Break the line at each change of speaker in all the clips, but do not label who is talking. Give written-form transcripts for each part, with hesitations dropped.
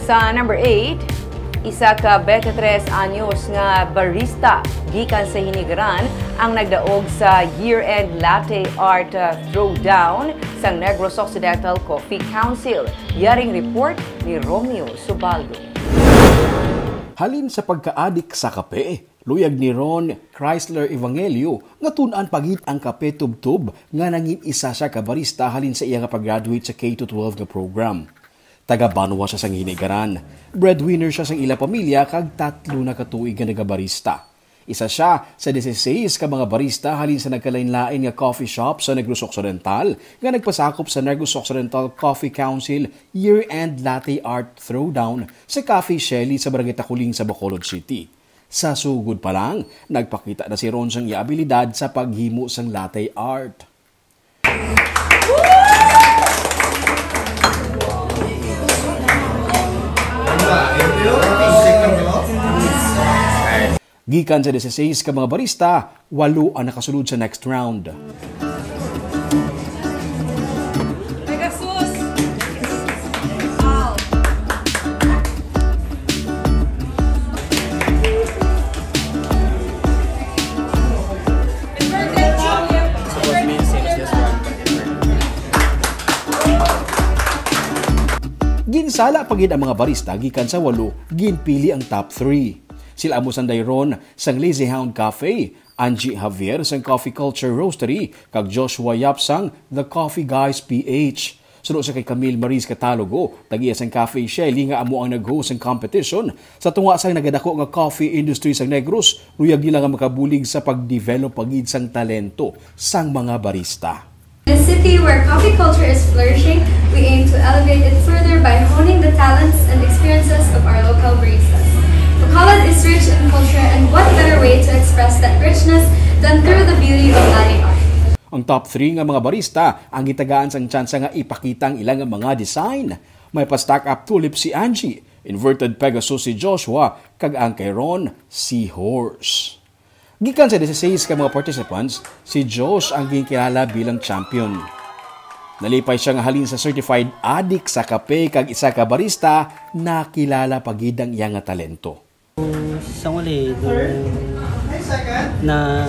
Sa number 8, isa ka 23 anyos nga barista gikan sa Hinigaran ang nagdaog sa year-end latte art throwdown sa Negros Occidental Coffee Council. Yaring report ni Romeo Subaldo.
Halin sa pagkaadik sa kape, luyag ni Ron Chrysler Evangelio nga tun-an pagit ang kape tub-tub nga nangin isa siya ka barista halin sa iya nga pag-graduate sa K-12 nga program. Taga-Banwa siya sang Hinigaran. Breadwinner siya sang ila pamilya kag 3 na katuig nga nagabarista. Isa siya sa 16 ka mga barista halin sa nagkalain-lain nga coffee shop sa Negros Occidental nga nagpasakop sa Negros Occidental Coffee Council year-end latte art throwdown sa Cafe Shelly sa Barangay Takuling sa Bacolod City. Sa sugod pa lang, nagpakita na si Ron sang abilidad sa paghimo sang latte art. Gikan sa 16 ka mga barista, 8 ang nakasulod sa next round. Ginsala pagid ang mga barista gikan sa 8, ginpili ang top 3. Sila amo sanday Ron sang Lazy Hound Cafe, Angie Javier sang Coffee Culture Roastery, kag Joshua Yap sang The Coffee Guys PH. Sunod sa kay Camille Maris Catalogo, tagiya sang Cafe Shelly nga amo ang nag-host sang competition sa tunga sang nagadako nga coffee industry sang Negros, luyag nila nga makabulig sa pag-develop pagid sang talento sang mga barista.
In a city where coffee culture is flourishing, we aim to elevate it further by honing the talents and experiences of our local baristas. Bacolod is rich in culture, and what better way to express that richness than through the beauty of latte art.
Ang top 3 nga mga barista ang gitagaan sang tsansa nga ipakita ang ilang mga design. May pa-stack up tulip si Angie, inverted Pegasus si Joshua, kag ang kay Ron, Seahorse. Gikan sa 16 ka mga participants, si Josh ang ginkilala bilang champion. Nalipay siya nga halin sa certified addict sa kape kag isa ka barista na kilala pagid ang iya nga talento.
Sa uli, na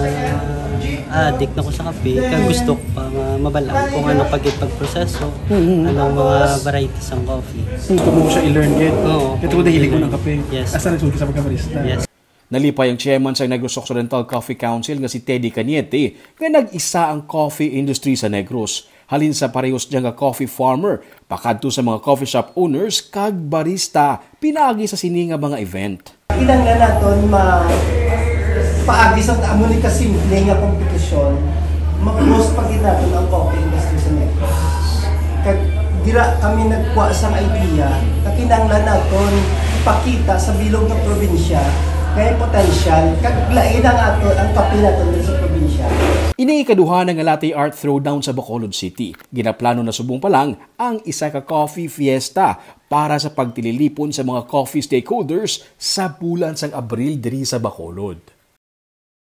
addict na ko sa kape, kaya gusto ko pa mabalaan kung ano pagproseso, anong mga varieties ng coffee.
Ito mo siya i-learn yet?
Oo.
Ito mo dahilig mo ng kape?
Yes.
Asa nagsulti sa pagkabarista?
Yes.
Nalipay ang chairman sa Negros Occidental Coffee Council nga si Teddy Cañete nga nag-isa ang coffee industry sa Negros. Halin sa parehos diyang nga coffee farmer, pakadto sa mga coffee shop owners kag barista, pinaagi sa sini nga mga event.
Ilang na naton paagi sa amo ni kasimple nga kompetisyon, mag-close pa gid naton ang coffee industry sa Negros. Kag dira kami nagkuha sang idea, na kinahanglan naton ipakita sa bilog nga probinsya kay potential kag lain ang ato ang kape naton sa probinsya.
Ini ikaduha nga latte art throwdown sa Bacolod City. Ginaplano na subong pa lang ang isa ka coffee fiesta para sa pagtililipon sa mga coffee stakeholders sa bulan sang Abril diri sa Bacolod.